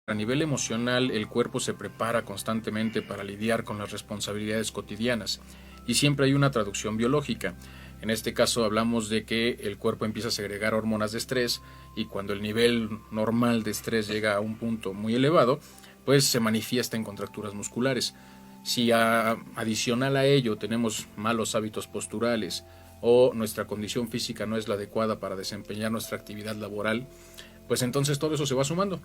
A nivel emocional, el cuerpo se prepara constantemente para lidiar con las responsabilidades cotidianas y siempre hay una traducción biológica. En este caso hablamos de que el cuerpo empieza a segregar hormonas de estrés y cuando el nivel normal de estrés llega a un punto muy elevado, pues se manifiesta en contracturas musculares. Si adicional a ello tenemos malos hábitos posturales o nuestra condición física no es la adecuada para desempeñar nuestra actividad laboral, pues entonces todo eso se va sumando.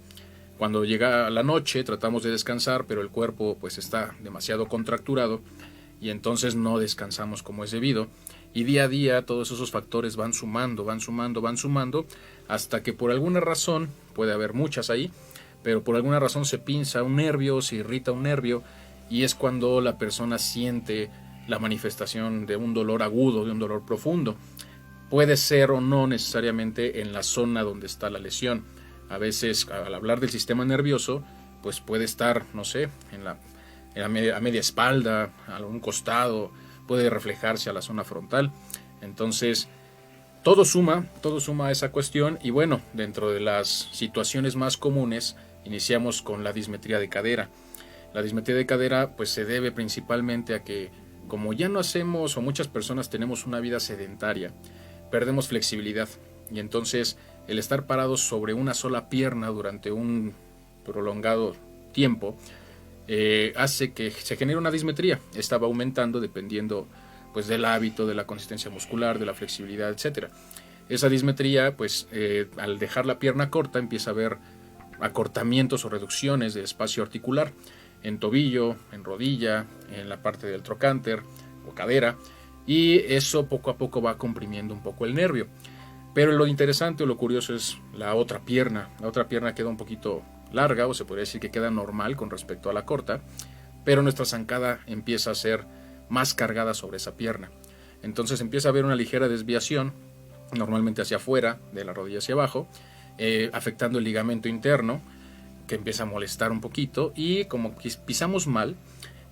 Cuando llega la noche tratamos de descansar, pero el cuerpo pues está demasiado contracturado y entonces no descansamos como es debido. Y día a día todos esos factores van sumando, hasta que por alguna razón, puede haber muchas ahí, pero por alguna razón se pinza un nervio, se irrita un nervio y es cuando la persona siente la manifestación de un dolor agudo, de un dolor profundo. Puede ser o no necesariamente en la zona donde está la lesión. A veces, al hablar del sistema nervioso, pues puede estar, no sé, a media espalda, a algún costado, puede reflejarse a la zona frontal. Entonces, todo suma a esa cuestión y bueno, dentro de las situaciones más comunes, iniciamos con la dismetría de cadera. La dismetría de cadera pues se debe principalmente a que como ya no hacemos o muchas personas tenemos una vida sedentaria, perdemos flexibilidad y entonces el estar parados sobre una sola pierna durante un prolongado tiempo hace que se genere una dismetría. Esta va aumentando dependiendo pues del hábito, de la consistencia muscular, de la flexibilidad, etcétera. Esa dismetría pues al dejar la pierna corta empieza a haber acortamientos o reducciones de espacio articular en tobillo, en rodilla, en la parte del trocánter o cadera y eso poco a poco va comprimiendo un poco el nervio. Pero lo interesante o lo curioso es la otra pierna. La otra pierna queda un poquito larga o se podría decir que queda normal con respecto a la corta, pero nuestra zancada empieza a ser más cargada sobre esa pierna. Entonces empieza a haber una ligera desviación, normalmente hacia afuera, de la rodilla hacia abajo, afectando el ligamento interno, que empieza a molestar un poquito y como pisamos mal,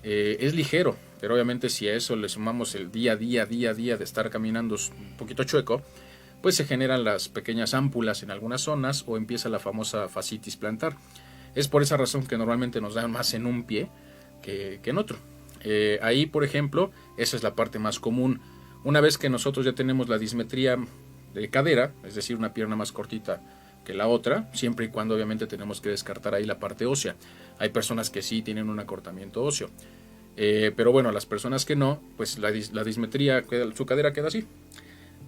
es ligero, pero obviamente si a eso le sumamos el día a día de estar caminando un poquito chueco, pues se generan las pequeñas ámpulas en algunas zonas o empieza la famosa fascitis plantar. Es por esa razón que normalmente nos dan más en un pie que en otro. Ahí, por ejemplo, esa es la parte más común. Una vez que nosotros ya tenemos la dismetría de cadera, es decir, una pierna más cortita que la otra, siempre y cuando obviamente tenemos que descartar ahí la parte ósea. Hay personas que sí tienen un acortamiento óseo. Pero bueno, las personas que no, pues la dismetría, su cadera queda así.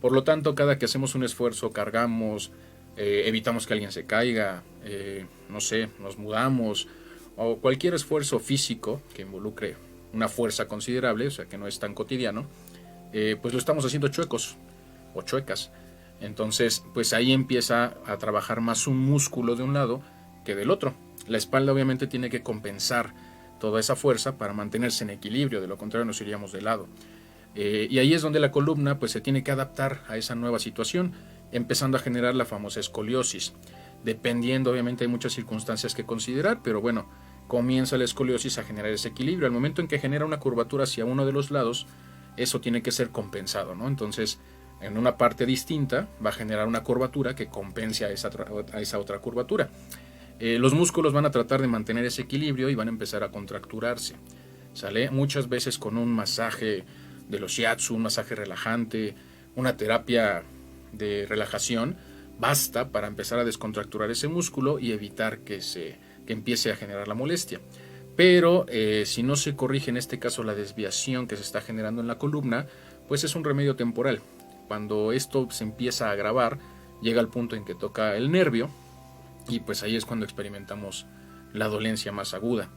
Por lo tanto, cada que hacemos un esfuerzo, cargamos, evitamos que alguien se caiga, no sé, nos mudamos, o cualquier esfuerzo físico que involucre una fuerza considerable, o sea que no es tan cotidiano, pues lo estamos haciendo chuecos o chuecas. Entonces, pues ahí empieza a trabajar más un músculo de un lado que del otro. La espalda obviamente tiene que compensar toda esa fuerza para mantenerse en equilibrio, de lo contrario nos iríamos de lado. Y ahí es donde la columna pues se tiene que adaptar a esa nueva situación, empezando a generar la famosa escoliosis. Dependiendo, obviamente hay muchas circunstancias que considerar, pero bueno, comienza la escoliosis a generar ese equilibrio. Al momento en que genera una curvatura hacia uno de los lados, eso tiene que ser compensado, ¿no? Entonces, en una parte distinta va a generar una curvatura que compense a esa otra curvatura. Los músculos van a tratar de mantener ese equilibrio y van a empezar a contracturarse, ¿sale? Muchas veces con un masaje de los shiatsu, un masaje relajante, una terapia de relajación, basta para empezar a descontracturar ese músculo y evitar que empiece a generar la molestia. Pero si no se corrige en este caso la desviación que se está generando en la columna, pues es un remedio temporal. Cuando esto se empieza a agravar, llega al punto en que toca el nervio y pues ahí es cuando experimentamos la dolencia más aguda.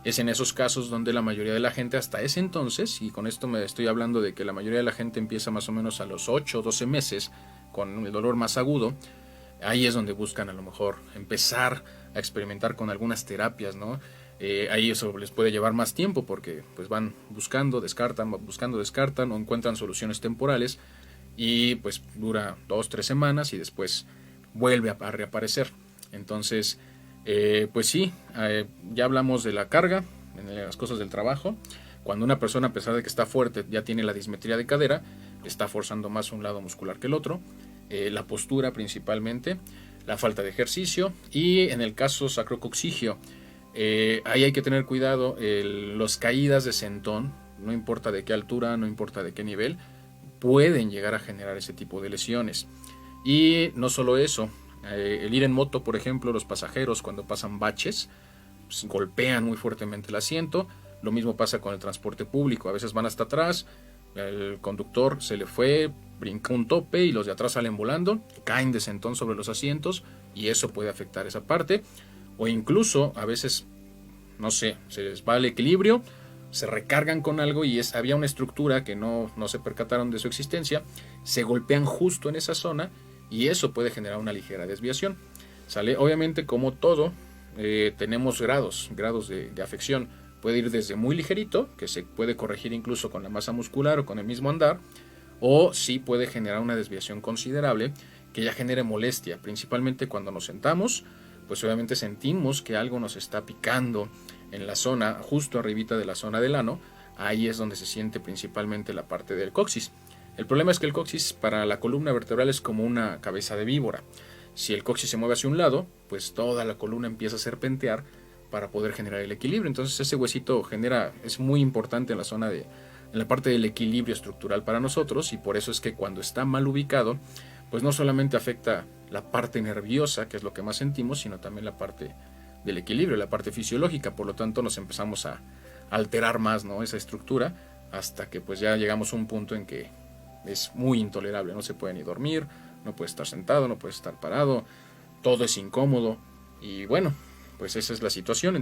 Es en esos casos donde la mayoría de la gente hasta ese entonces, y con esto me estoy hablando de que la mayoría de la gente empieza más o menos a los 8 o 12 meses con el dolor más agudo, ahí es donde buscan a lo mejor empezar a experimentar con algunas terapias, ¿no? Ahí eso les puede llevar más tiempo porque pues van buscando, descartan o encuentran soluciones temporales y pues dura 2-3 semanas y después vuelve a reaparecer. Entonces, pues sí, ya hablamos de la carga, en las cosas del trabajo. Cuando una persona, a pesar de que está fuerte, ya tiene la dismetría de cadera, está forzando más un lado muscular que el otro. La postura principalmente. la falta de ejercicio, y en el caso sacrococcigio, ahí hay que tener cuidado, las caídas de sentón, no importa de qué altura, no importa de qué nivel, pueden llegar a generar ese tipo de lesiones. Y no solo eso, el ir en moto, por ejemplo, los pasajeros cuando pasan baches, pues, golpean muy fuertemente el asiento. Lo mismo pasa con el transporte público, a veces van hasta atrás, el conductor se le fue, brincó un tope y los de atrás salen volando, caen de sentón sobre los asientos y eso puede afectar esa parte. O incluso a veces, no sé, se les va el equilibrio, se recargan con algo y había una estructura que no se percataron de su existencia, se golpean justo en esa zona y eso puede generar una ligera desviación. ¿Sale? Obviamente, como todo, tenemos grados de afección. Puede ir desde muy ligerito, que se puede corregir incluso con la masa muscular o con el mismo andar, o sí puede generar una desviación considerable que ya genere molestia, principalmente cuando nos sentamos, pues obviamente sentimos que algo nos está picando en la zona, justo arribita de la zona del ano. Ahí es donde se siente principalmente la parte del coxis. El problema es que el coxis para la columna vertebral es como una cabeza de víbora. Si el coxis se mueve hacia un lado, pues toda la columna empieza a serpentear para poder generar el equilibrio. Entonces ese huesito es muy importante en la parte del equilibrio estructural para nosotros, y por eso es que cuando está mal ubicado, pues no solamente afecta la parte nerviosa, que es lo que más sentimos, sino también la parte del equilibrio, la parte fisiológica. Por lo tanto nos empezamos a alterar más, ¿no?, esa estructura, hasta que pues ya llegamos a un punto en que es muy intolerable, no se puede ni dormir, no puede estar sentado, no puede estar parado, todo es incómodo y bueno, pues esa es la situación.